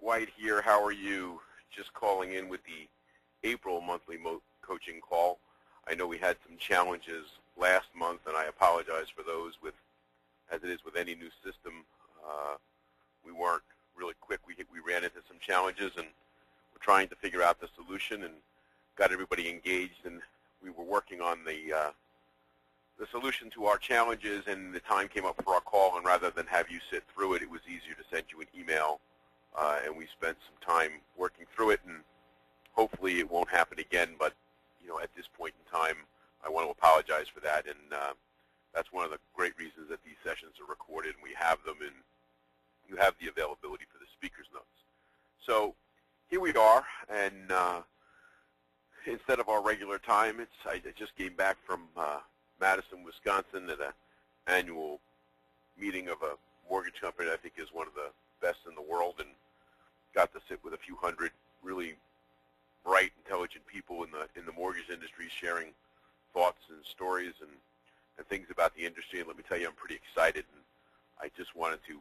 White here. How are you? Just calling in with the April monthly coaching call. I know we had some challenges last month, and I apologize for those. As it is with any new system, we weren't really quick. We ran into some challenges, and we're trying to figure out the solution and got everybody engaged. And we were working on the solution to our challenges, and the time came up for our call. And rather than have you sit through it, it was easier to send you an email. And we spent some time working through it, and hopefully it won't happen again. But at this point in time, I want to apologize for that. And that's one of the great reasons that these sessions are recorded, and we have them, and you have the availability for the speaker's notes. So here we are, and instead of our regular time, I just came back from Madison, Wisconsin, at an annual meeting of a mortgage company that I think is one of the best in the world, and got to sit with a few hundred really bright, intelligent people in the mortgage industry, sharing thoughts and stories and things about the industry. And let me tell you, I'm pretty excited, and I just wanted to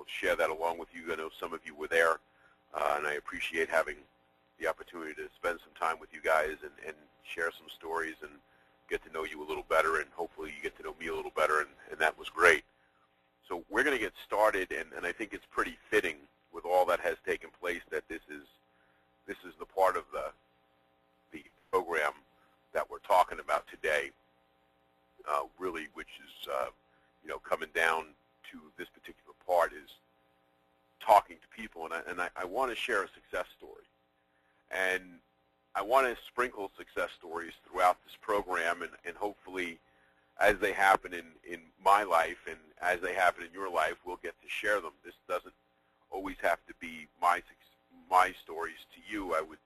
share that along with you. I know some of you were there, and I appreciate having the opportunity to spend some time with you guys and share some stories and get to know you a little better, and hopefully you get to know me a little better, and that was great. So we're going to get started, and I think it's pretty fitting with all that has taken place that this is the part of the program that we're talking about today, really, which is coming down to this particular part is talking to people, and I want to share a success story, and I want to sprinkle success stories throughout this program, and hopefully as they happen in my life and as they happen in your life, we'll get to share them. This doesn't always have to be my stories to you. I would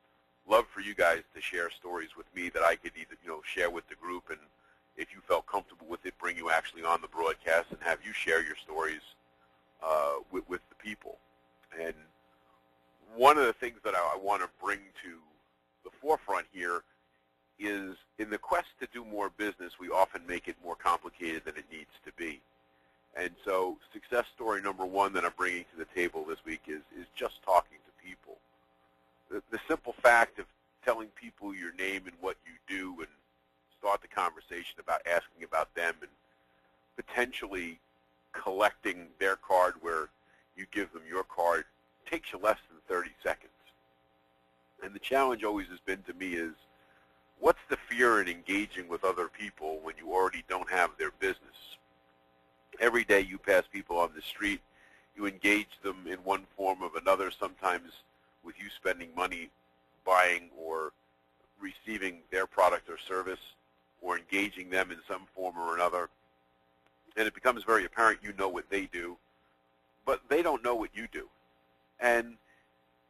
love for you guys to share stories with me that I could either share with the group, and if you felt comfortable with it, bring you actually on the broadcast and have you share your stories with the people. And one of the things that I want to bring to the forefront here is, in the quest to do more business, we often make it more complicated than it needs to be. And so success story number one that I'm bringing to the table this week is just talking to people. The simple fact of telling people your name and what you do, and start the conversation about asking about them and potentially collecting their card where you give them your card, takes you less than 30 seconds. And the challenge always has been to me is, what's the fear in engaging with other people when you already don't have their business? Every day you pass people on the street, you engage them in one form or another, sometimes with you spending money buying or receiving their product or service, or engaging them in some form or another. And it becomes very apparent you know what they do, but they don't know what you do. And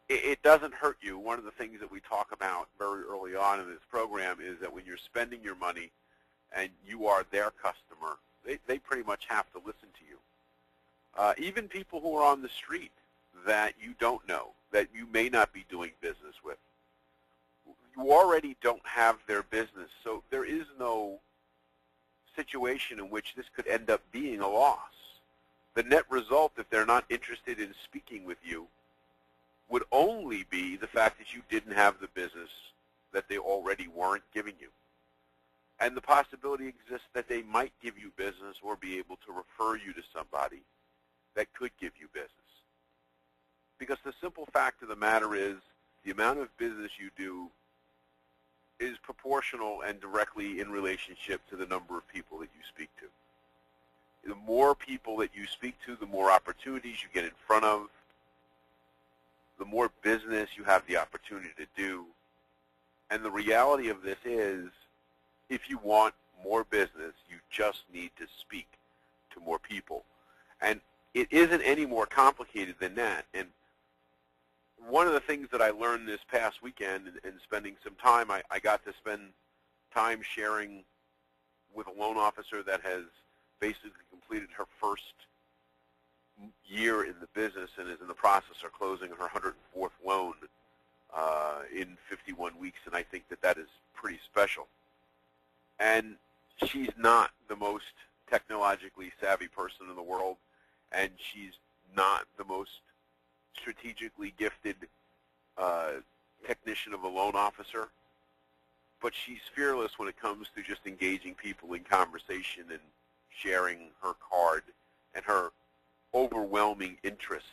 it doesn't hurt you. One of the things that we talk about very early on in this program is that when you're spending your money and you are their customer, they pretty much have to listen to you. Even people who are on the street that you don't know, that you may not be doing business with, you already don't have their business, so there is no situation in which this could end up being a loss. The net result, if they're not interested in speaking with you, would only be the fact that you didn't have the business that they already weren't giving you. And the possibility exists that they might give you business or be able to refer you to somebody that could give you business. Because the simple fact of the matter is, the amount of business you do is proportional and directly in relationship to the number of people that you speak to. The more people that you speak to, the more opportunities you get in front of, the more business you have the opportunity to do. And the reality of this is, if you want more business, you just need to speak to more people. And it isn't any more complicated than that. And one of the things that I learned this past weekend, and spending some time, I got to spend time sharing with a loan officer that has basically completed her first year in the business and is in the process of closing her 104th loan in 51 weeks, and I think that is pretty special. And she's not the most technologically savvy person in the world, and she's not the most strategically gifted technician of a loan officer, but she's fearless when it comes to just engaging people in conversation and sharing her card and her overwhelming interest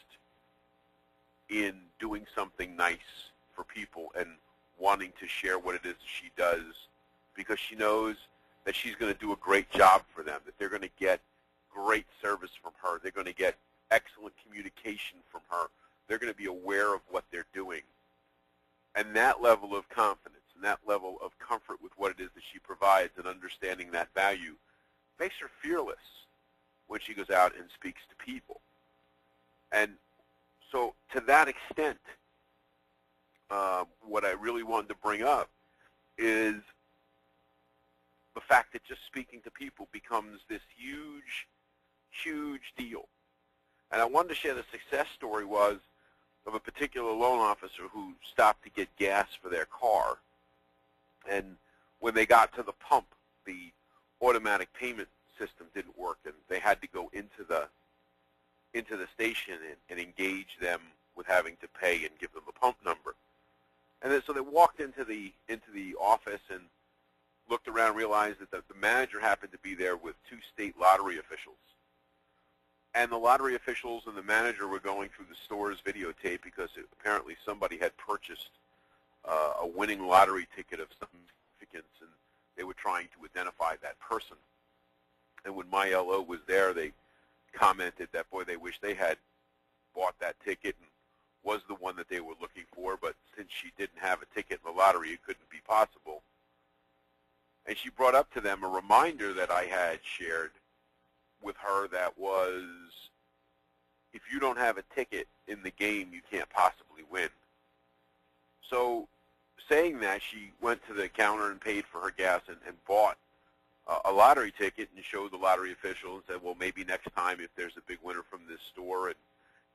in doing something nice for people and wanting to share what it is she does, because she knows that she's going to do a great job for them, that they're going to get great service from her, they're going to get excellent communication from her, they're going to be aware of what they're doing. And that level of confidence and that level of comfort with what it is that she provides and understanding that value makes her fearless when she goes out and speaks to people. And so to that extent, what I really wanted to bring up is the fact that just speaking to people becomes this huge, huge deal. And I wanted to share the success story was of a particular loan officer who stopped to get gas for their car. And when they got to the pump, the automatic payment system didn't work, and they had to go into the station and engage them with having to pay and give them the pump number. And then, so they walked into the office and looked around and realized that the manager happened to be there with 2 state lottery officials. And the lottery officials and the manager were going through the store's videotape because apparently somebody had purchased a winning lottery ticket of some significance, and they were trying to identify that person. And when my LO was there, they commented that, boy, they wish they had bought that ticket and was the one that they were looking for, but since she didn't have a ticket in the lottery, it couldn't be possible. And she brought up to them a reminder that I had shared with her that was, if you don't have a ticket in the game, you can't possibly win. So saying that, she went to the counter and paid for her gas and bought a lottery ticket and showed the lottery official and said, well, maybe next time if there's a big winner from this store and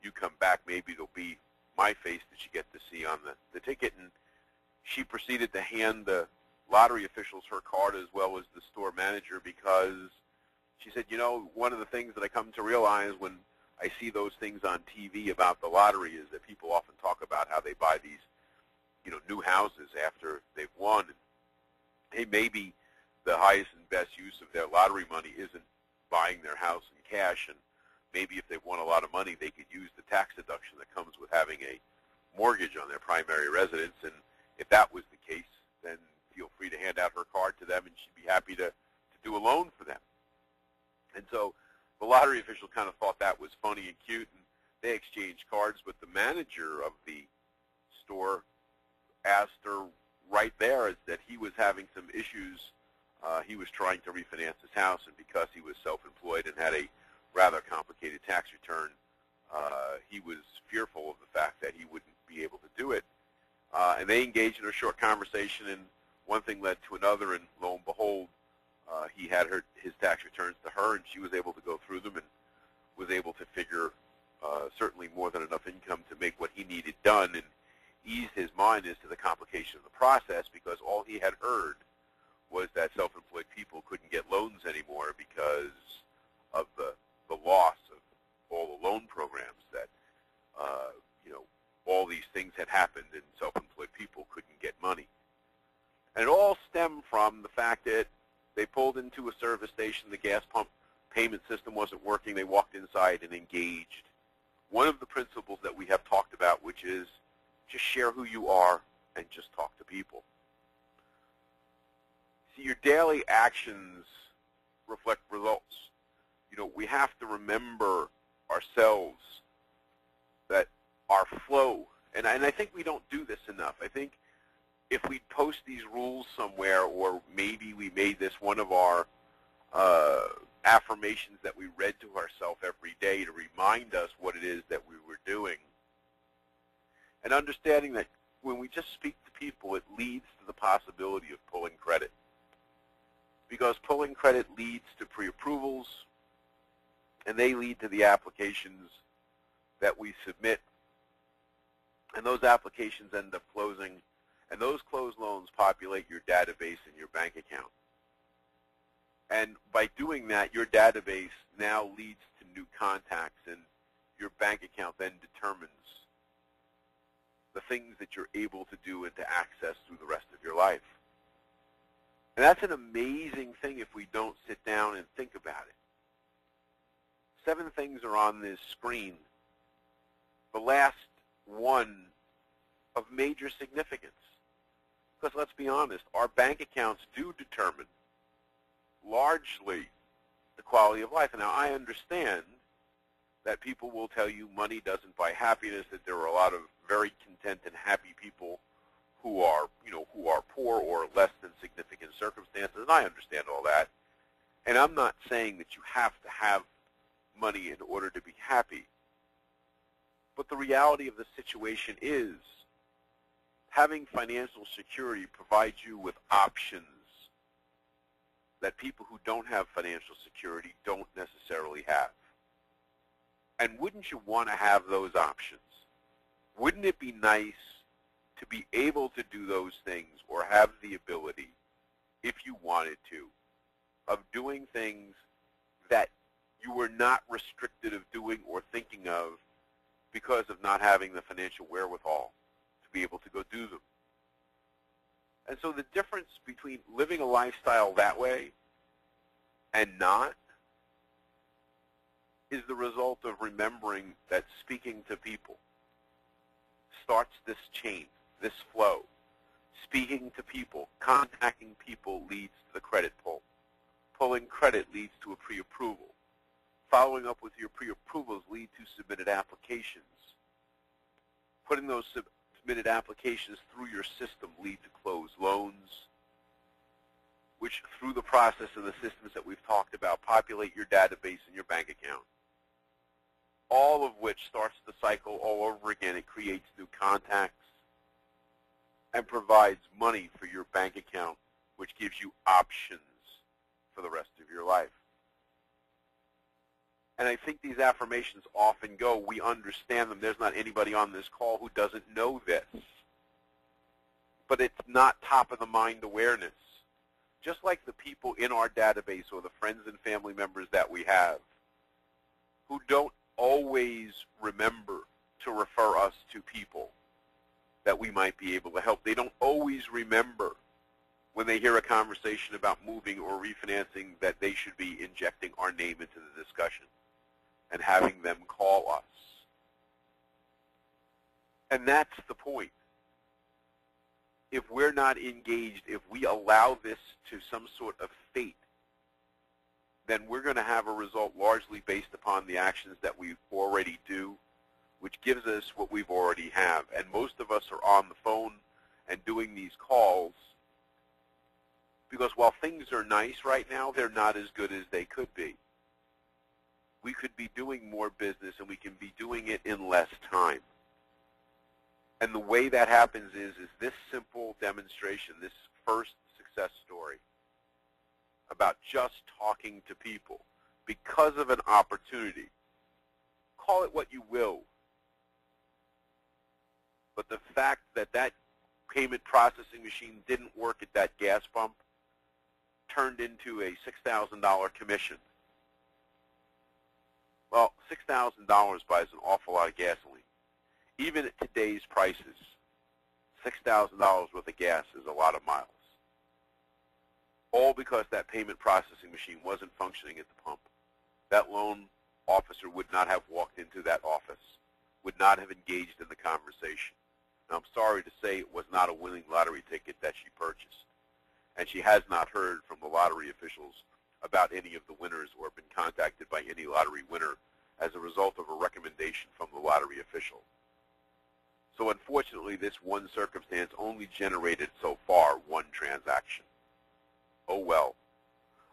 you come back, maybe it'll be my face that you get to see on the ticket. And she proceeded to hand the lottery officials her card as well as the store manager, because she said, you know, one of the things that I come to realize when I see those things on TV about the lottery is that people often talk about how they buy these, you know, new houses after they've won. And, hey, maybe the highest and best use of their lottery money isn't buying their house in cash, and maybe if they've won a lot of money, they could use the tax deduction that comes with having a mortgage on their primary residence. And if that was the case, then feel free to hand out her card to them, and she'd be happy to do a loan for them. And so the lottery official kind of thought that was funny and cute, and they exchanged cards, but the manager of the store asked her right there that he was having some issues. He was trying to refinance his house, and because he was self-employed and had a rather complicated tax return, he was fearful of the fact that he wouldn't be able to do it. And they engaged in a short conversation, and one thing led to another, and lo and behold, he had his tax returns to her, and she was able to go through them and was able to figure certainly more than enough income to make what he needed done and ease his mind as to the complication of the process, because all he had heard was that self-employed people couldn't get loans anymore because of the loss of all the loan programs, that you know, all these things had happened and self-employed people couldn't get money. And it all stemmed from the fact that they pulled into a service station, the gas pump payment system wasn't working, they walked inside and engaged one of the principles that we have talked about, which is just share who you are and just talk to people. See, your daily actions reflect results. You know, we have to remember ourselves that our flow, and I think we don't do this enough. I think if we post these rules somewhere, or maybe we made this one of our affirmations that we read to ourselves every day to remind us what it is that we were doing, and understanding that when we just speak to people, it leads to the possibility of pulling credit. Because pulling credit leads to pre-approvals, and they lead to the applications that we submit, and those applications end up closing, and those closed loans populate your database in your bank account. And by doing that, your database now leads to new contacts, and your bank account then determines the things that you're able to do and to access through the rest of your life. And that's an amazing thing if we don't sit down and think about it. 7 things are on this screen. The last one of major significance. Because let's be honest, our bank accounts do determine largely the quality of life. And now I understand that people will tell you money doesn't buy happiness, that there are a lot of very content and happy people who are, who are poor or less than significant circumstances, and I understand all that. And I'm not saying that you have to have money in order to be happy. But the reality of the situation is having financial security provides you with options that people who don't have financial security don't necessarily have. And wouldn't you want to have those options? Wouldn't it be nice to be able to do those things or have the ability, if you wanted to, of doing things that you were not restricted of doing or thinking of because of not having the financial wherewithal to be able to go do them? And so the difference between living a lifestyle that way and not is the result of remembering that speaking to people starts this chain, this flow. Speaking to people, contacting people leads to the credit pull. Pulling credit leads to a pre-approval. Following up with your pre-approvals lead to submitted applications. Putting those submitted applications through your system lead to closed loans, which through the process of the systems that we've talked about populate your database and your bank account. All of which starts the cycle all over again. It creates new contacts and provides money for your bank account, which gives you options for the rest of your life. And I think these affirmations often go, we understand them. There's not anybody on this call who doesn't know this. But it's not top of the mind awareness. Just like the people in our database or the friends and family members that we have who don't always remember to refer us to people that we might be able to help. They don't always remember when they hear a conversation about moving or refinancing that they should be injecting our name into the discussion and having them call us. And that's the point. If we're not engaged, if we allow this to some sort of fate, then we're going to have a result largely based upon the actions that we already do, which gives us what we've already have. And most of us are on the phone and doing these calls because while things are nice right now, they're not as good as they could be. We could be doing more business and we can be doing it in less time. And the way that happens is this simple demonstration, this first success story about just talking to people because of an opportunity. Call it what you will. But the fact that that payment processing machine didn't work at that gas pump turned into a $6,000 commission. Well, $6,000 buys an awful lot of gasoline. Even at today's prices, $6,000 worth of gas is a lot of miles. All because that payment processing machine wasn't functioning at the pump. That loan officer would not have walked into that office, would not have engaged in the conversation. Now, I'm sorry to say it was not a winning lottery ticket that she purchased. And she has not heard from the lottery officials about any of the winners or been contacted by any lottery winner as a result of a recommendation from the lottery official. So unfortunately, this one circumstance only generated so far one transaction. Oh well.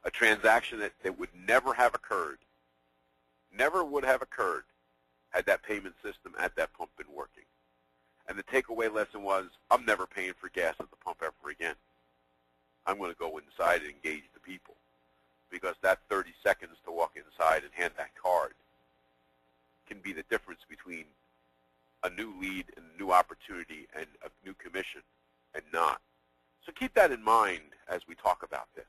A transaction that would never have occurred, never would have occurred had that payment system at that pump been working. And the takeaway lesson was, I'm never paying for gas at the pump ever again. I'm going to go inside and engage the people because that 30 seconds to walk inside and hand that card can be the difference between a new lead and a new opportunity and a new commission and not. So keep that in mind as we talk about this.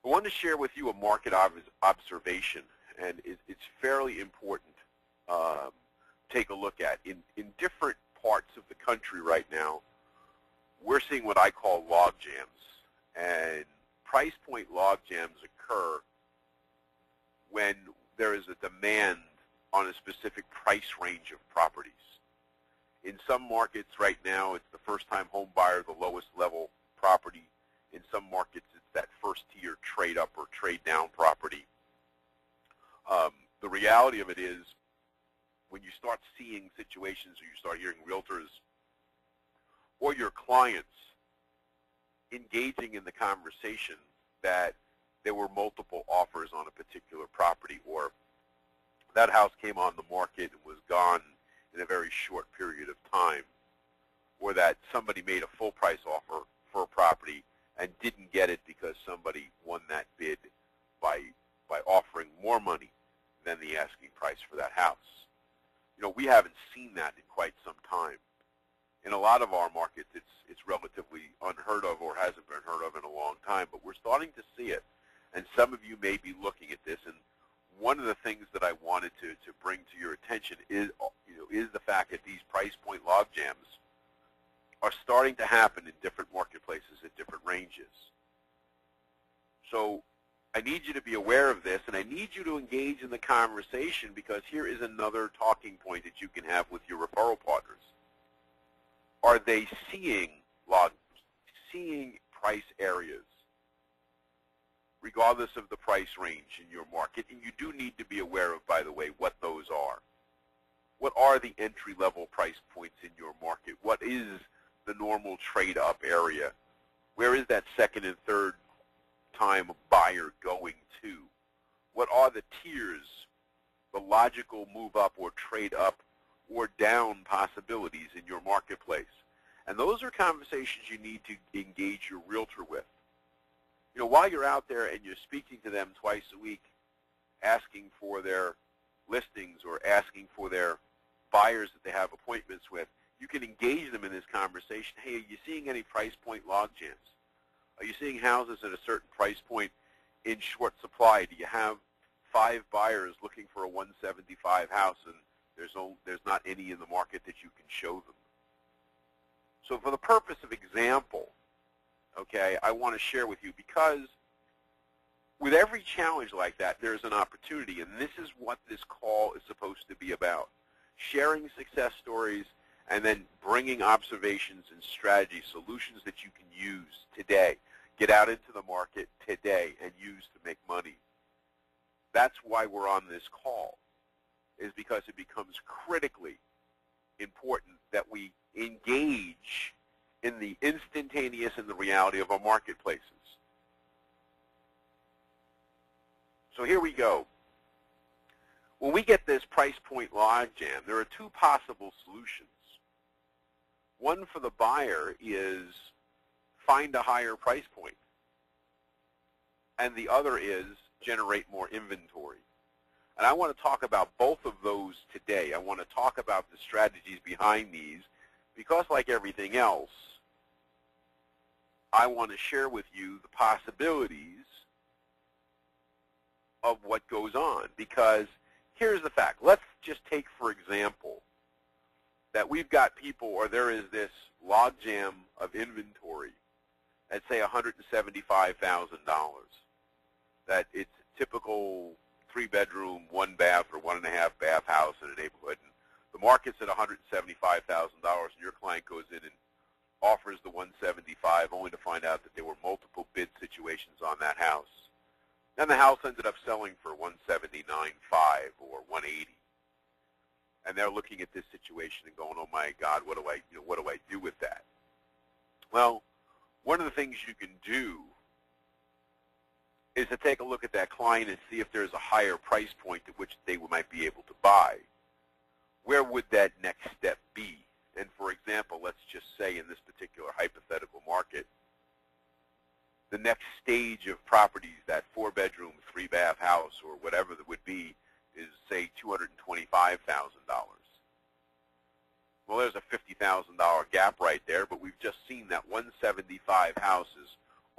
I want to share with you a market observation, and it's fairly important to take a look at. in different parts of the country right now, we're seeing what I call log jams. And price point log jams occur when there is a demand on a specific price range of properties. In some markets right now, it's the first-time home buyer, the lowest level property. In some markets, it's that first-tier trade-up or trade-down property. The reality of it is, when you start seeing situations or you start hearing realtors or your clients engaging in the conversation that there were multiple offers on a particular property, or that house came on the market and was gone in a very short period of time, or that somebody made a full price offer for a property and didn't get it because somebody won that bid by offering more money than the asking price for that house. You know, we haven't seen that in quite some time. In a lot of our markets, it's relatively unheard of or hasn't been heard of in a long time, but we're starting to see it. And some of you may be looking at this, and one of the things that I wanted to bring to your attention is the fact that these price point log jams are starting to happen in different marketplaces at different ranges. So I need you to be aware of this, and I need you to engage in the conversation, because here is another talking point that you can have with your referral partners. Are they seeing price areas, regardless of the price range in your market? And you do need to be aware of, by the way, what those are. What are the entry-level price points in your market? What is the normal trade-up area? Where is that second and third time buyer going to? What are the tiers, the logical move up or trade up or down possibilities in your marketplace? And those are conversations you need to engage your realtor with. You know, while you're out there and you're speaking to them twice a week, asking for their listings or asking for their buyers that they have appointments with, you can engage them in this conversation. Hey, are you seeing any price point log jams? Are you seeing houses at a certain price point in short supply? Do you have 5 buyers looking for a 175 house and there's not any in the market that you can show them? So for the purpose of example, okay, I want to share with you, because with every challenge like that, there's an opportunity, and this is what this call is supposed to be about. Sharing success stories and then bringing observations and strategy solutions that you can use today. Get out into the market today and use to make money. That's why we're on this call, is because it becomes critically important that we engage in the instantaneous and the reality of our marketplaces. So here we go. When we get this price point log jam, there are 2 possible solutions. One for the buyer is find a higher price point, and the other is generate more inventory. And I want to talk about both of those today. I want to talk about the strategies behind these, because like everything else, I want to share with you the possibilities of what goes on. Because here's the fact. Let's just take, for example, that we've got people, or there is this logjam of inventory at, say, $175,000. That it's a typical 3-bedroom, 1-bath, or 1.5-bath house in a neighborhood. And the market's at $175,000, and your client goes in and offers the $175,000, only to find out that there were multiple bid situations on that house. Then the house ended up selling for $179,500 or $180,000. And they're looking at this situation and going, "Oh my God, what do I do with that?" Well, one of the things you can do is to take a look at that client and see if there's a higher price point at which they might be able to buy. Where would that next step be? And for example, let's just say in this particular hypothetical market, the next stage of properties, that 4-bedroom, 3-bath house or whatever that would be, is, say, $225,000. Well, there's a $50,000 gap right there, but we've just seen that 175 house is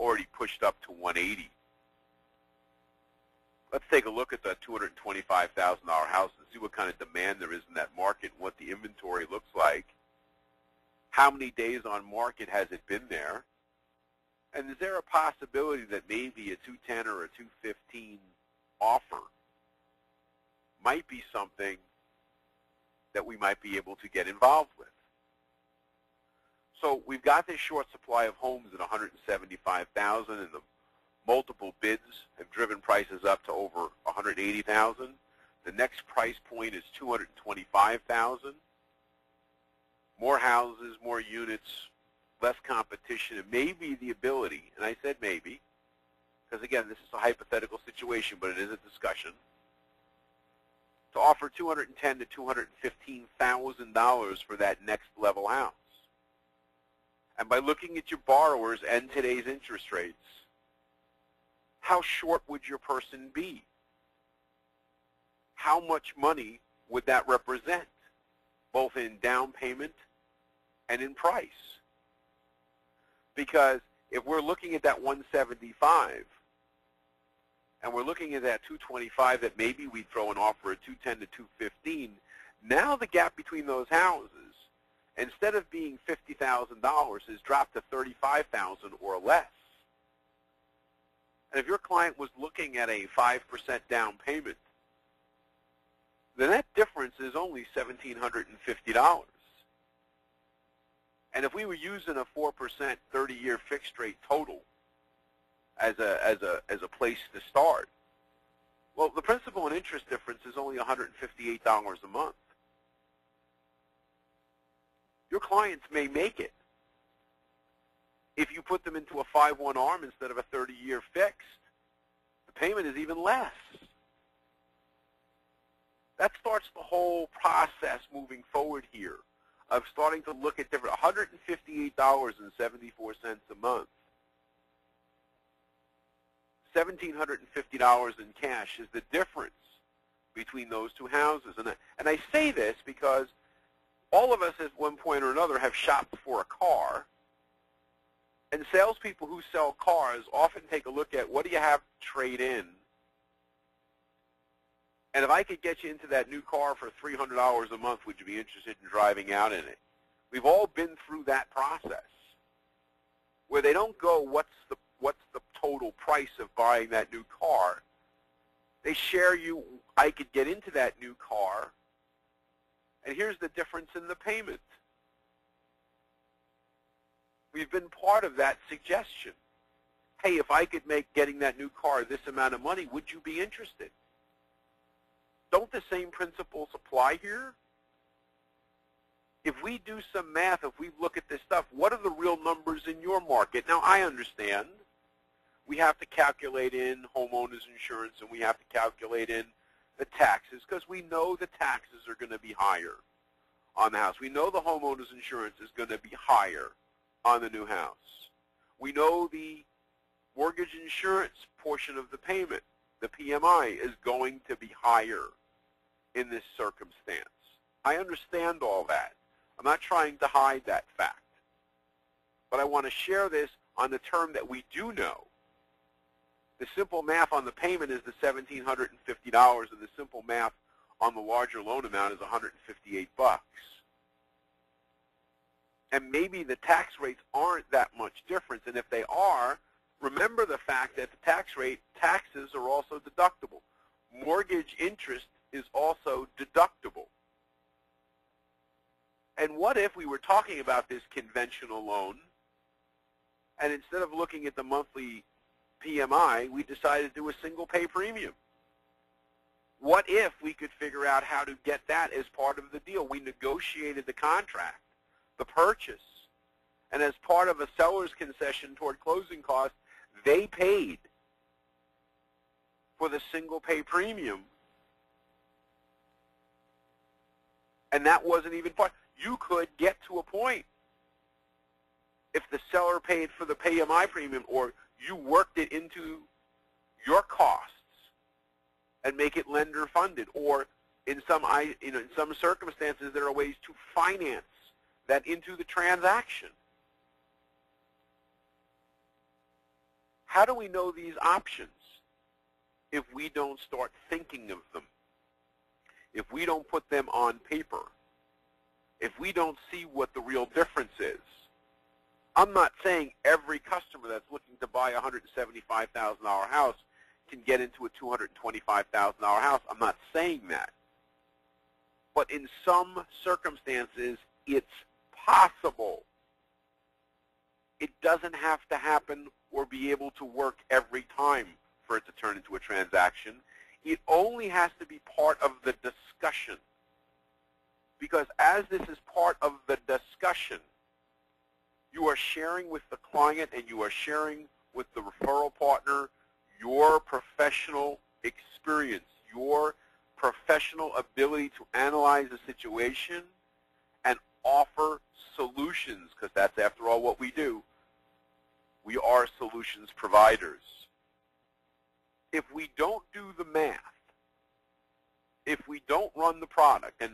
already pushed up to 180. let's take a look at that $225,000 house and see what kind of demand there is in that market and what the inventory looks like. How many days on market has it been there? And is there a possibility that maybe a 210 or a 215 offer might be something that we might be able to get involved with? So we've got this short supply of homes at 175,000, and the multiple bids have driven prices up to over 180,000. The next price point is 225,000. More houses, more units, less competition, and maybe the ability, and I said maybe, because again, this is a hypothetical situation, but it is a discussion, to offer $210,000 to $215,000 for that next level house. And by looking at your borrowers and today's interest rates, how short would your person be? How much money would that represent, both in down payment and in price? Because if we're looking at that 175 and we're looking at that 225 that maybe we throw an offer at 210 to 215, now the gap between those houses, instead of being $50,000, has dropped to $35,000 or less. And if your client was looking at a 5% down payment, then that difference is only $1,750. And if we were using a 4% 30-year fixed rate total as a place to start, well, the principal and interest difference is only $158 a month. Your clients may make it if you put them into a 5/1 ARM instead of a 30-year fixed. The payment is even less. That starts the whole process moving forward here of starting to look at different $158.74 a month. $1,750 in cash is the difference between those two houses. And I say this because all of us at one point or another have shopped for a car, and salespeople who sell cars often take a look at what do you have to trade in. And if I could get you into that new car for $300 a month, would you be interested in driving out in it? We've all been through that process where they don't go, what's the total price of buying that new car? They share you, I could get into that new car, and here's the difference in the payment. We've been part of that suggestion. Hey, if I could make getting that new car this amount of money, would you be interested? Don't the same principles apply here? If we do some math, if we look at this stuff, what are the real numbers in your market? Now, I understand we have to calculate in homeowners insurance and we have to calculate in the taxes because we know the taxes are going to be higher on the house. We know the homeowners insurance is going to be higher on the new house. We know the mortgage insurance portion of the payment, the PMI, is going to be higher in this circumstance. I understand all that. I'm not trying to hide that fact. But I want to share this on the term that we do know. The simple math on the payment is the $1,750, and the simple math on the larger loan amount is $158. And maybe the tax rates aren't that much difference, and if they are, remember the fact that the taxes are also deductible. Mortgage interest is also deductible. And what if we were talking about this conventional loan, and instead of looking at the monthly PMI, we decided to do a single pay premium? What if we could figure out how to get that as part of the deal? We negotiated the contract, the purchase, and as part of a seller's concession toward closing costs, they paid for the single pay premium. And that wasn't even part. You could get to a point, if the seller paid for the PMI premium or you worked it into your costs and make it lender funded, or in some circumstances there are ways to finance that into the transaction. How do we know these options? if we don't start thinking of them, if we don't put them on paper, if we don't see what the real difference is. I'm not saying every customer that's looking to buy a $175,000 house can get into a $225,000 house. I'm not saying that. But in some circumstances, it's possible. It doesn't have to happen or be able to work every time for it to turn into a transaction. It only has to be part of the discussion. Because as this is part of the discussion, you are sharing with the client and you are sharing with the referral partner your professional experience, your professional ability to analyze a situation and offer solutions, because that's, after all, what we do. We are solutions providers. If we don't do the math, if we don't run the product, and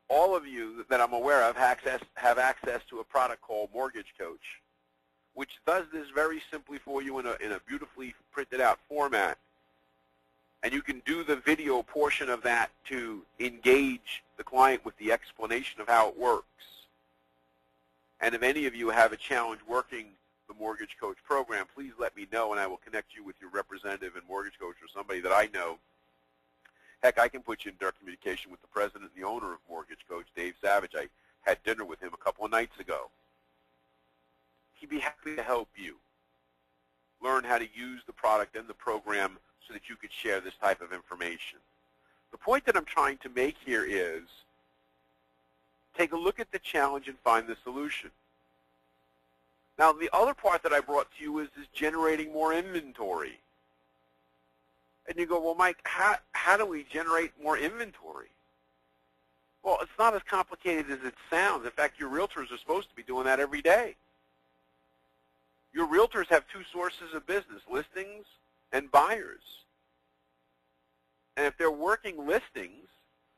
all of you that I'm aware of have access to a product called Mortgage Coach, which does this very simply for you in a beautifully printed out format. And you can do the video portion of that to engage the client with the explanation of how it works. And if any of you have a challenge working the Mortgage Coach program, please let me know, and I will connect you with your representative in Mortgage Coach or somebody that I know. Heck, I can put you in direct communication with the president and the owner of Mortgage Coach, Dave Savage. I had dinner with him a couple of nights ago. He'd be happy to help you learn how to use the product and the program so that you could share this type of information. The point that I'm trying to make here is take a look at the challenge and find the solution. Now, the other part that I brought to you is generating more inventory. And you go, well, Mike, how do we generate more inventory? Well, it's not as complicated as it sounds. In fact, your realtors are supposed to be doing that every day. Your realtors have two sources of business, listings and buyers. And if they're working listings,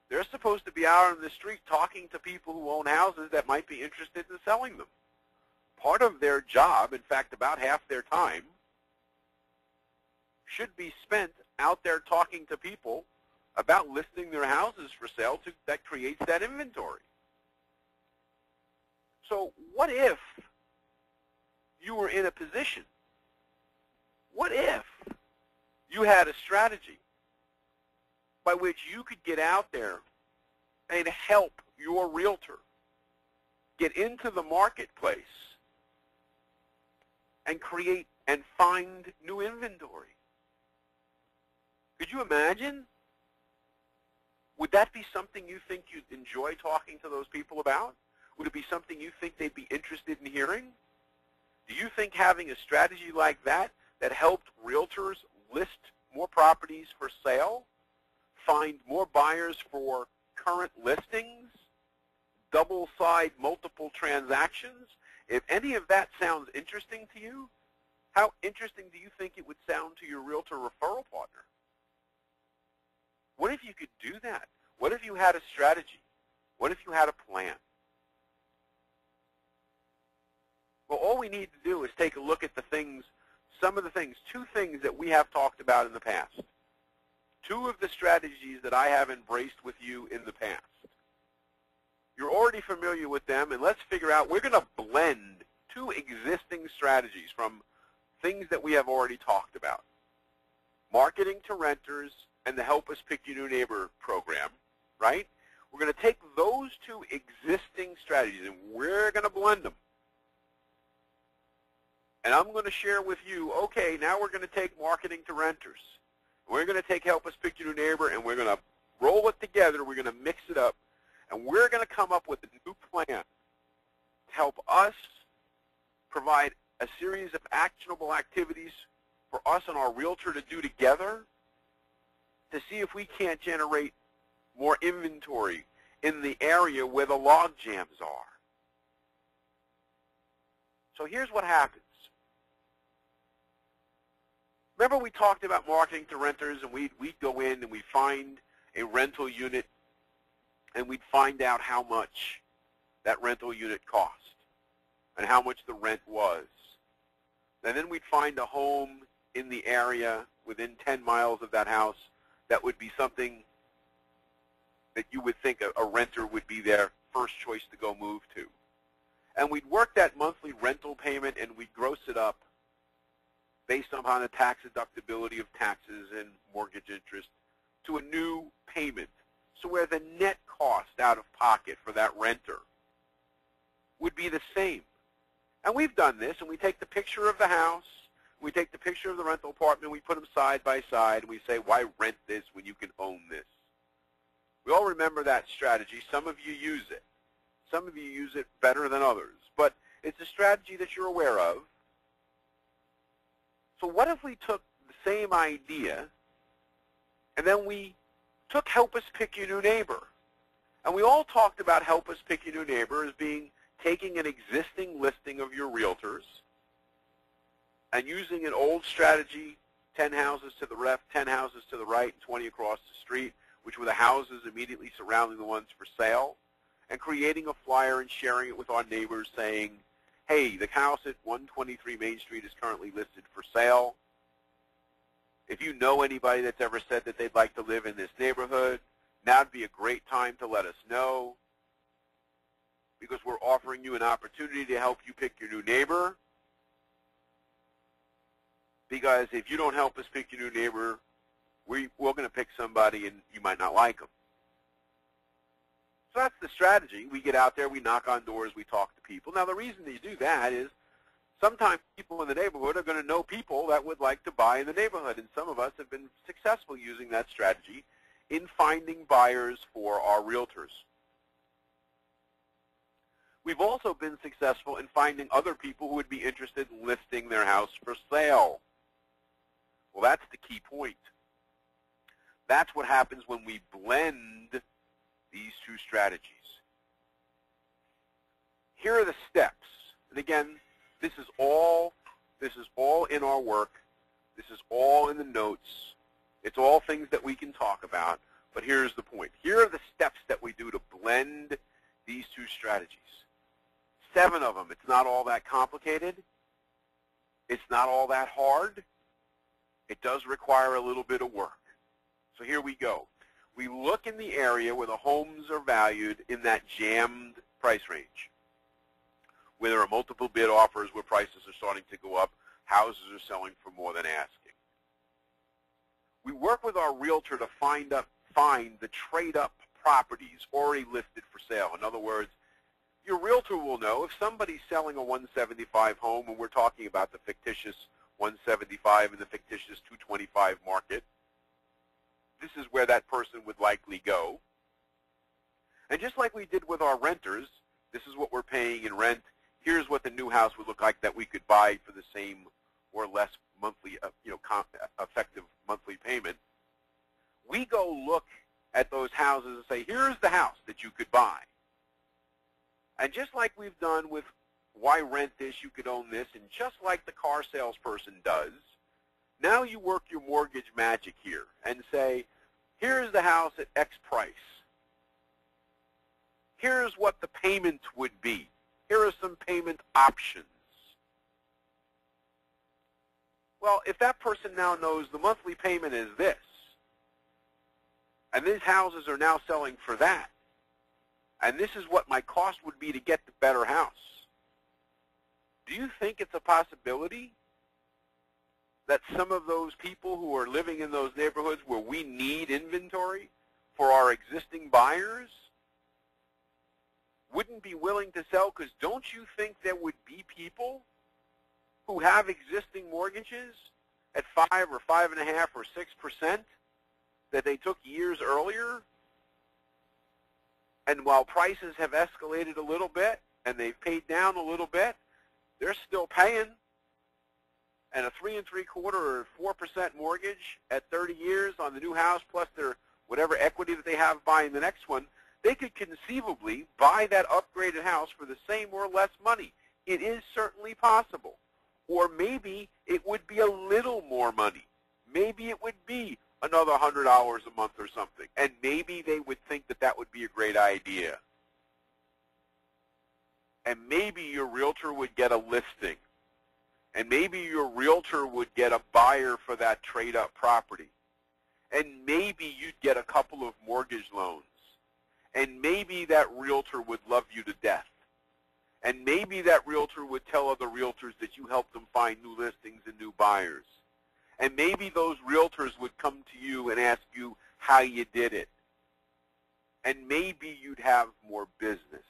they're supposed to be out on the street talking to people who own houses that might be interested in selling them. Part of their job, in fact, about half their time, should be spent out there talking to people about listing their houses for sale. That creates that inventory. So what if you were in a position, what if you had a strategy by which you could get out there and help your realtor get into the marketplace and create and find new inventory? Could you imagine? Would that be something you think you'd enjoy talking to those people about? Would it be something you think they'd be interested in hearing? Do you think having a strategy like that helped realtors list more properties for sale, find more buyers for current listings, double-side multiple transactions? If any of that sounds interesting to you, how interesting do you think it would sound to your realtor referral partner? What if you could do that? What if you had a strategy? What if you had a plan? Well, all we need to do is take a look at the things, some of the things, two things that we have talked about in the past. Two of the strategies that I have embraced with you in the past. You're already familiar with them, and let's figure out, we're going to blend two existing strategies from things that we have already talked about. Marketing to renters and the Help Us Pick Your New Neighbor program, right? We're going to take those two existing strategies and we're going to blend them. And I'm going to share with you, okay, now we're going to take marketing to renters. We're going to take Help Us Pick Your New Neighbor and we're going to roll it together. We're going to mix it up. And we're going to come up with a new plan to help us provide a series of actionable activities for us and our realtor to do together to see if we can't generate more inventory in the area where the log jams are. So here's what happens. Remember we talked about marketing to renters, and we'd go in and we'd find a rental unit and we'd find out how much that rental unit cost and how much the rent was. And then we'd find a home in the area within 10 miles of that house that would be something that you would think a renter would be their first choice to go move to. And we'd work that monthly rental payment and we'd gross it up based upon the tax deductibility of taxes and mortgage interest to a new payment. So where the net cost out of pocket for that renter would be the same. And we've done this, and we take the picture of the house, we take the picture of the rental apartment, we put them side by side, and we say, why rent this when you can own this? We all remember that strategy. Some of you use it. Some of you use it better than others. But it's a strategy that you're aware of. So what if we took the same idea, and then we took Help Us Pick Your New Neighbor? And we all talked about Help Us Pick Your New Neighbor as being taking an existing listing of your realtors and using an old strategy, 10 houses to the left, 10 houses to the right, and 20 across the street, which were the houses immediately surrounding the ones for sale, and creating a flyer and sharing it with our neighbors saying, hey, the house at 123 Main Street is currently listed for sale. If you know anybody that's ever said that they'd like to live in this neighborhood, now would be a great time to let us know, because we're offering you an opportunity to help you pick your new neighbor. Because if you don't help us pick your new neighbor, we're going to pick somebody and you might not like them. So that's the strategy. We get out there, we knock on doors, we talk to people. Now the reason you do that is sometimes people in the neighborhood are going to know people that would like to buy in the neighborhood, and some of us have been successful using that strategy in finding buyers for our realtors. We've also been successful in finding other people who would be interested in listing their house for sale. Well, that's the key point. That's what happens when we blend these two strategies. Here are the steps. And again, this is all in our work. This is all in the notes. It's all things that we can talk about. But here's the point. Here are the steps that we do to blend these two strategies. 7 of them. It's not all that complicated. It's not all that hard. It does require a little bit of work. So here we go. We look in the area where the homes are valued in that jammed price range, where there are multiple bid offers, where prices are starting to go up, houses are selling for more than asking. We work with our realtor to find the trade-up properties already listed for sale. In other words, your realtor will know if somebody's selling a 175 home, and we're talking about the fictitious 175 and the fictitious 225 market, this is where that person would likely go. And just like we did with our renters, this is what we're paying in rent. Here's what the new house would look like that we could buy for the same or less monthly, effective monthly payment. We go look at those houses and say, here's the house that you could buy. And just like we've done with why rent this, you could own this, and just like the car salesperson does, now you work your mortgage magic here and say, here's the house at X price. Here's what the payment would be. Here are some payment options. Well, if that person now knows the monthly payment is this, and these houses are now selling for that, and this is what my cost would be to get the better house, do you think it's a possibility that some of those people who are living in those neighborhoods where we need inventory for our existing buyers wouldn't be willing to sell? Because don't you think there would be people who have existing mortgages at 5 or 5.5 or 6% that they took years earlier? And while prices have escalated a little bit and they've paid down a little bit, they're still paying. And a 3 3/4 or 4% mortgage at 30 years on the new house, plus their whatever equity that they have buying the next one, they could conceivably buy that upgraded house for the same or less money. It is certainly possible. Or maybe it would be a little more money. Maybe it would be another $100 a month or something. And maybe they would think that that would be a great idea. And maybe your realtor would get a listing. And maybe your realtor would get a buyer for that trade-up property. And maybe you'd get a couple of mortgage loans. And maybe that realtor would love you to death. And maybe that realtor would tell other realtors that you helped them find new listings and new buyers. And maybe those realtors would come to you and ask you how you did it. And maybe you'd have more business.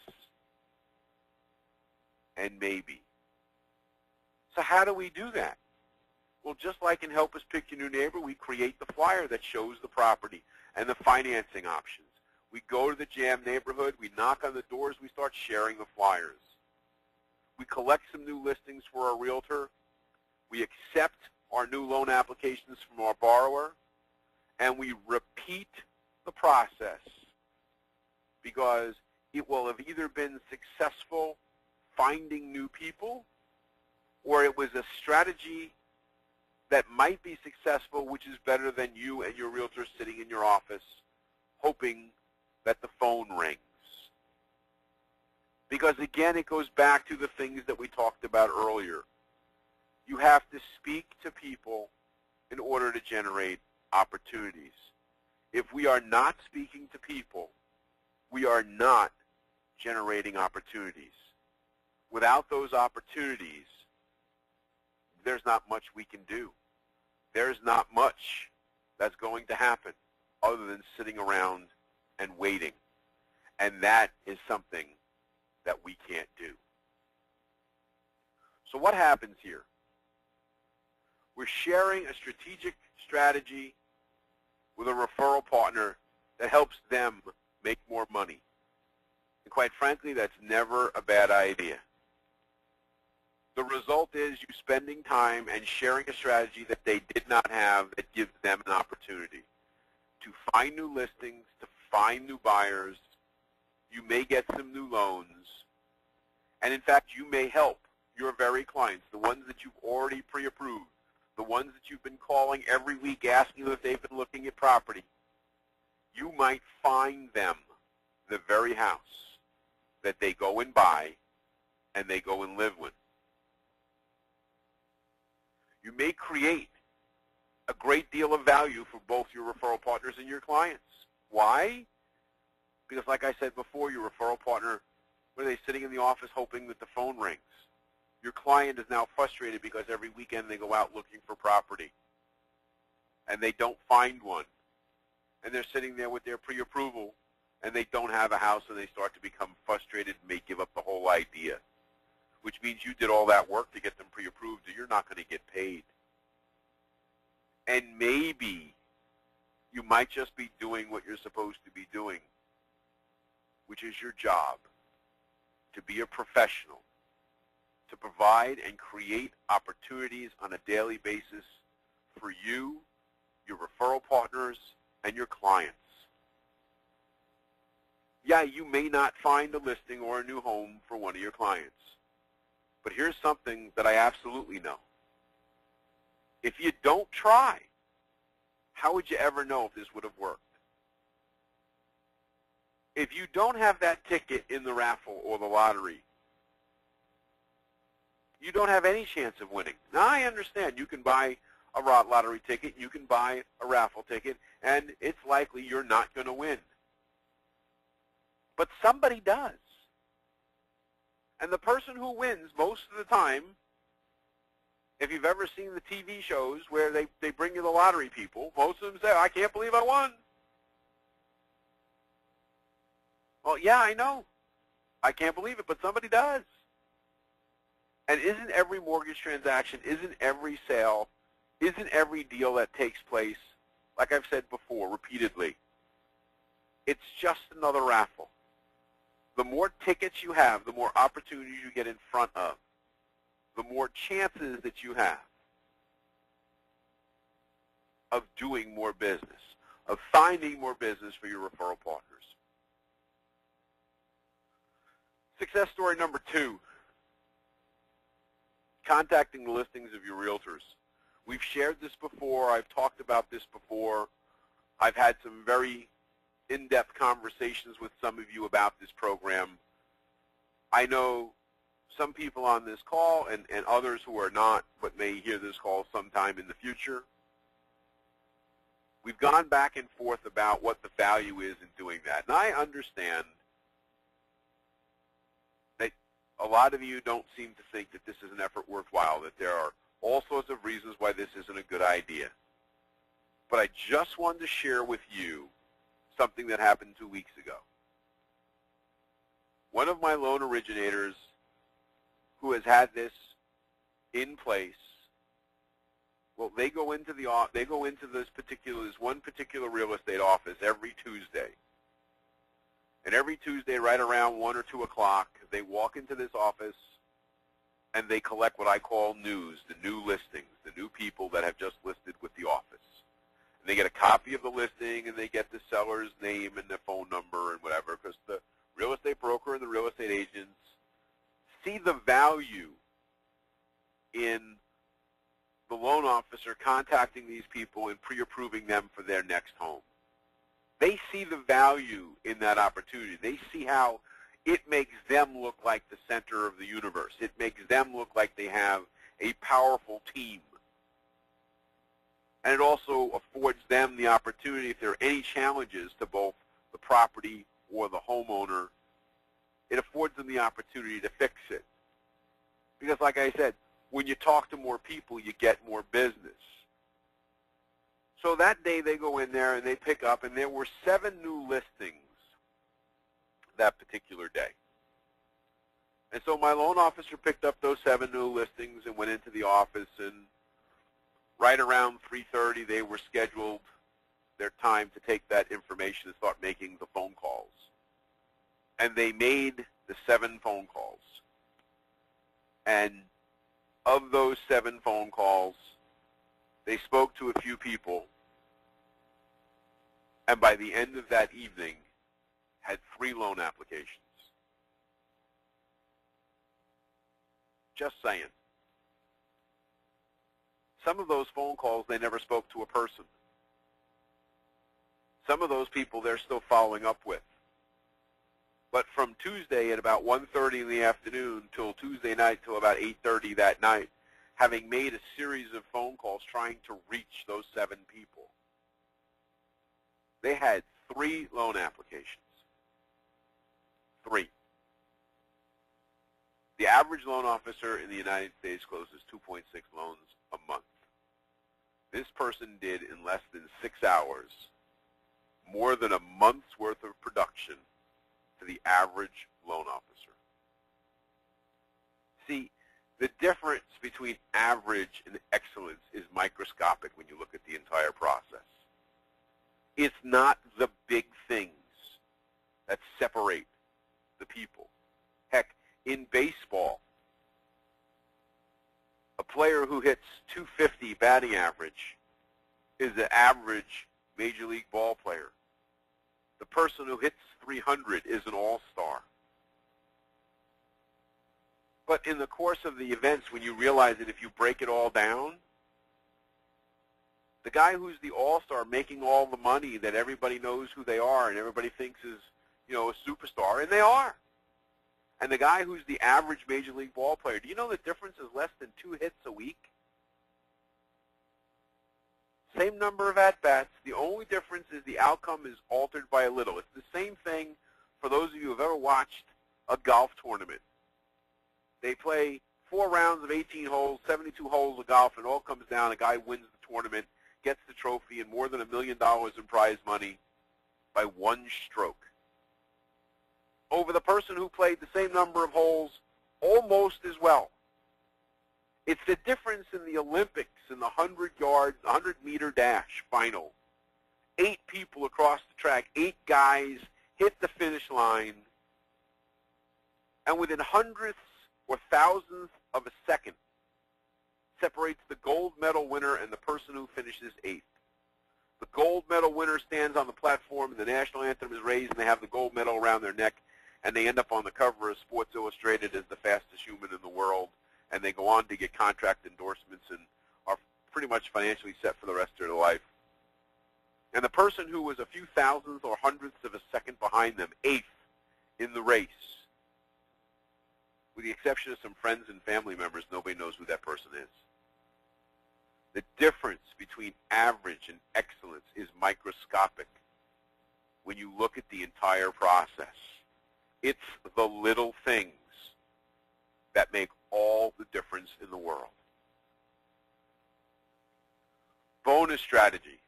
And maybe. So how do we do that? Well, just like in Help Us Pick Your New Neighbor, we create the flyer that shows the property and the financing options. We go to the jam neighborhood, we knock on the doors, we start sharing the flyers. We collect some new listings for our realtor. We accept our new loan applications from our borrower, and we repeat the process because it will have either been successful finding new people, or it was a strategy that might be successful, which is better than you and your realtor sitting in your office hoping that the phone rings. Because again, it goes back to the things that we talked about earlier. You have to speak to people in order to generate opportunities. If we are not speaking to people, we are not generating opportunities. Without those opportunities, there's not much we can do. There's not much that's going to happen other than sitting around and waiting. And that is something that we can't do. So what happens here? We're sharing a strategic strategy with a referral partner that helps them make more money. And quite frankly, that's never a bad idea. The result is you spending time and sharing a strategy that they did not have that gives them an opportunity to find new listings, to find new buyers. You may get some new loans. And in fact, you may help your very clients, the ones that you've already pre-approved, the ones that you've been calling every week asking if they've been looking at property. You might find them the very house that they go and buy and they go and live with. You may create a great deal of value for both your referral partners and your clients. Why? Because like I said before, your referral partner, what are they sitting in the office hoping that the phone rings? Your client is now frustrated because every weekend they go out looking for property and they don't find one. And they're sitting there with their pre-approval and they don't have a house and they start to become frustrated and may give up the whole idea, which means you did all that work to get them pre-approved and you're not going to get paid. And maybe you might just be doing what you're supposed to be doing, which is your job, to be a professional, to provide and create opportunities on a daily basis for you, your referral partners, and your clients. Yeah, you may not find a listing or a new home for one of your clients. But here's something that I absolutely know. If you don't try, how would you ever know if this would have worked? If you don't have that ticket in the raffle or the lottery, you don't have any chance of winning. Now, I understand you can buy a lottery ticket, you can buy a raffle ticket, and it's likely you're not going to win. But somebody does. And the person who wins most of the time, if you've ever seen the TV shows where they bring you the lottery people, most of them say, I can't believe I won. Well, yeah, I know. I can't believe it, but somebody does. And isn't every mortgage transaction, isn't every sale, isn't every deal that takes place, like I've said before repeatedly, it's just another raffle. The more tickets you have, the more opportunities you get in front of, the more chances that you have of doing more business, of finding more business for your referral partners. Success story number 2, contacting the listings of your realtors. We've shared this before. I've talked about this before. I've had some very in-depth conversations with some of you about this program. I know some people on this call and others who are not but may hear this call sometime in the future, we've gone back and forth about what the value is in doing that. And I understand that a lot of you don't seem to think that this is an effort worthwhile, that there are all sorts of reasons why this isn't a good idea. But I just wanted to share with you something that happened 2 weeks ago. One of my loan originators who has had this in place, well, they go into this one particular real estate office every Tuesday. And every Tuesday, right around 1 or 2 o'clock, they walk into this office and they collect what I call news, the new listings, the new people that have just listed with the office. And they get a copy of the listing and they get the seller's name and their phone number and whatever, because the real estate broker and the real estate agents see the value in the loan officer contacting these people and pre-approving them for their next home. They see the value in that opportunity. They see how it makes them look like the center of the universe. It makes them look like they have a powerful team. And it also affords them the opportunity, if there are any challenges to both the property or the homeowner, it affords them the opportunity to fix it. Because like I said, when you talk to more people, you get more business. So that day they go in there and they pick up, and there were 7 new listings that particular day. And so my loan officer picked up those 7 new listings and went into the office, and right around 3:30 they were scheduled their time to take that information and start making the phone calls. And they made the 7 phone calls. And of those 7 phone calls, they spoke to a few people, and by the end of that evening, had 3 loan applications. Just saying. Some of those phone calls, they never spoke to a person. Some of those people they're still following up with. But from Tuesday at about 1:30 in the afternoon till Tuesday night till about 8:30 that night, having made a series of phone calls trying to reach those 7 people, they had 3 loan applications. 3. The average loan officer in the United States closes 2.6 loans a month. This person did, in less than 6 hours, more than a month's worth of production to the average loan officer. See, the difference between average and excellence is microscopic when you look at the entire process. It's not the big things that separate the people. Heck, in baseball, a player who hits .250 batting average is an average Major League ball player. The person who hits .300 is an all-star. But in the course of the events, when you realize that if you break it all down, the guy who's the all-star making all the money that everybody knows who they are and everybody thinks is, you know, a superstar, and they are. And the guy who's the average Major League ball player, do you know the difference is less than 2 hits a week? Same number of at-bats. The only difference is the outcome is altered by a little. It's the same thing for those of you who have ever watched a golf tournament. They play 4 rounds of 18 holes, 72 holes of golf, and it all comes down. A guy wins the tournament, gets the trophy, and more than $1 million in prize money by 1 stroke. Over the person who played the same number of holes almost as well. It's the difference in the Olympics in the 100-meter dash final. 8 people across the track, 8 guys hit the finish line, and within hundredths or thousandths of a second separates the gold medal winner and the person who finishes 8th. The gold medal winner stands on the platform, and the national anthem is raised, and they have the gold medal around their neck, and they end up on the cover of Sports Illustrated as the fastest human in the world, and they go on to get contract endorsements and are pretty much financially set for the rest of their life. And the person who was a few thousandths or hundredths of a second behind them, 8th in the race, With the exception of some friends and family members, nobody knows who that person is. The difference between average and excellence is microscopic when you look at the entire process. It's the little things that make all the difference in the world. Bonus strategy.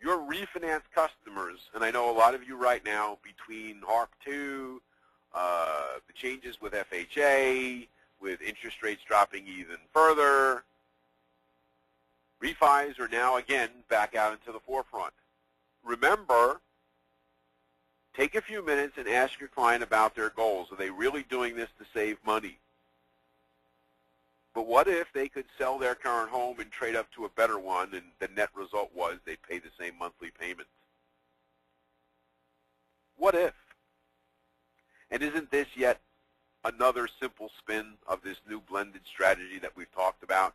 Your refinance customers, and I know a lot of you right now, between HARP 2, the changes with FHA, with interest rates dropping even further, refis are now again back out into the forefront. Remember, take a few minutes and ask your client about their goals. Are they really doing this to save money? But what if they could sell their current home and trade up to a better one, and the net result was they'd pay the same monthly payment? What if? And isn't this yet another simple spin of this new blended strategy that we've talked about?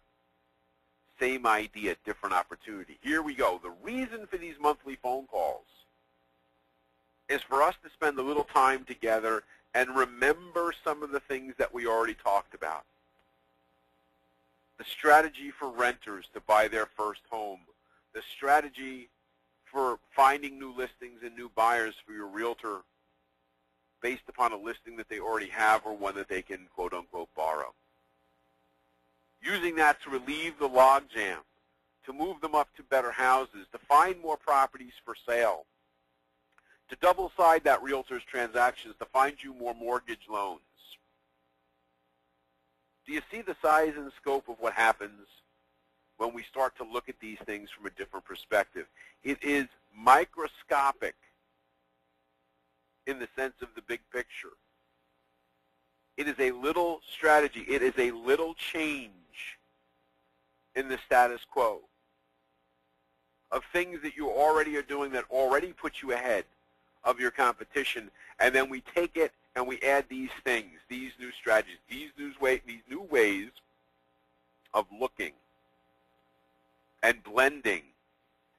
Same idea, different opportunity. Here we go. The reason for these monthly phone calls is for us to spend a little time together and remember some of the things that we already talked about. The strategy for renters to buy their first home. The strategy for finding new listings and new buyers for your realtor based upon a listing that they already have or one that they can quote-unquote borrow. Using that to relieve the logjam, to move them up to better houses, to find more properties for sale, to double-side that realtor's transactions, to find you more mortgage loans. Do you see the size and scope of what happens when we start to look at these things from a different perspective? It is microscopic in the sense of the big picture. It is a little strategy. It is a little change in the status quo of things that you already are doing that already put you ahead of your competition, and then we take it and we add these things, these new strategies, these new ways of looking and blending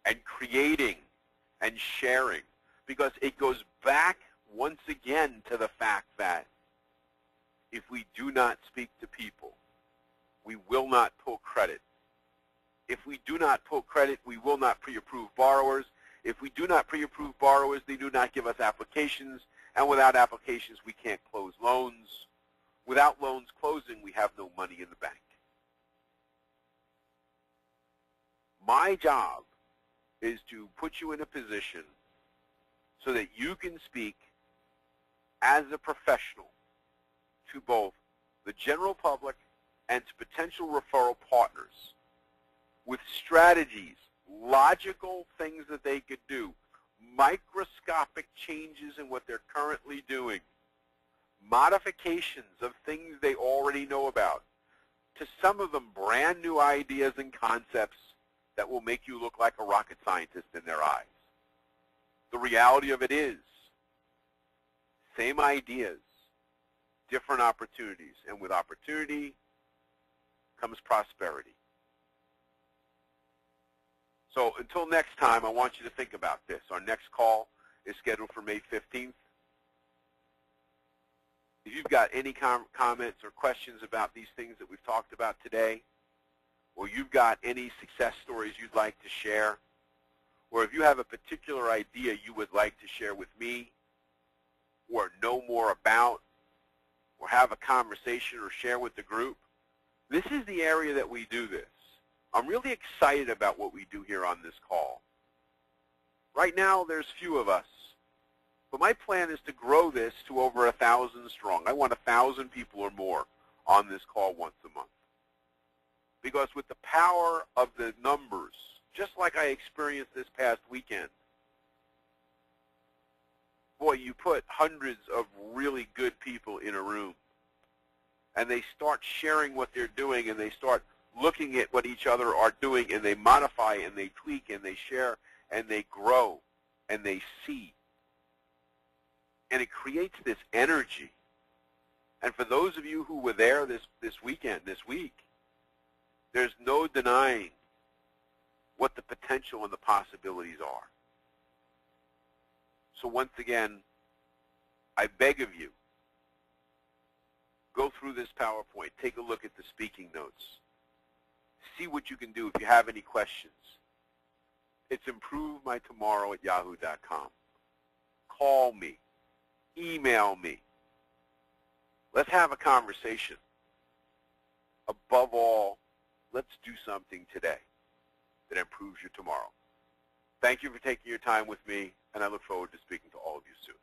and creating and sharing, because it goes back once again to the fact that if we do not speak to people, we will not pull credit. If we do not pull credit, we will not pre-approve borrowers. If we do not pre-approve borrowers, they do not give us applications. And without applications, we can't close loans. Without loans closing, we have no money in the bank. My job is to put you in a position so that you can speak as a professional to both the general public and to potential referral partners with strategies, logical things that they could do, microscopic changes in what they're currently doing, modifications of things they already know about, to some of them brand new ideas and concepts that will make you look like a rocket scientist in their eyes. The reality of it is, same ideas, different opportunities, and with opportunity comes prosperity. So until next time, I want you to think about this. Our next call is scheduled for May 15th. If you've got any comments or questions about these things that we've talked about today, or you've got any success stories you'd like to share, or if you have a particular idea you would like to share with me, or know more about, or have a conversation or share with the group, this is the area that we do this. I'm really excited about what we do here on this call. Right now, there's few of us, but my plan is to grow this to over 1,000 strong. I want 1,000 people or more on this call once a month. Because with the power of the numbers, just like I experienced this past weekend, boy, you put hundreds of really good people in a room, and they start sharing what they're doing, and they start looking at what each other are doing, and they modify, and they tweak, and they share, and they grow, and they see. And it creates this energy. And for those of you who were there this weekend, this week, there's no denying what the potential and the possibilities are. So once again, I beg of you, Go through this PowerPoint. Take a look at the speaking notes. See what you can do if you have any questions. It's improvemytomorrow@yahoo.com. Call me. Email me. Let's have a conversation. Above all, let's do something today that improves your tomorrow. Thank you for taking your time with me, and I look forward to speaking to all of you soon.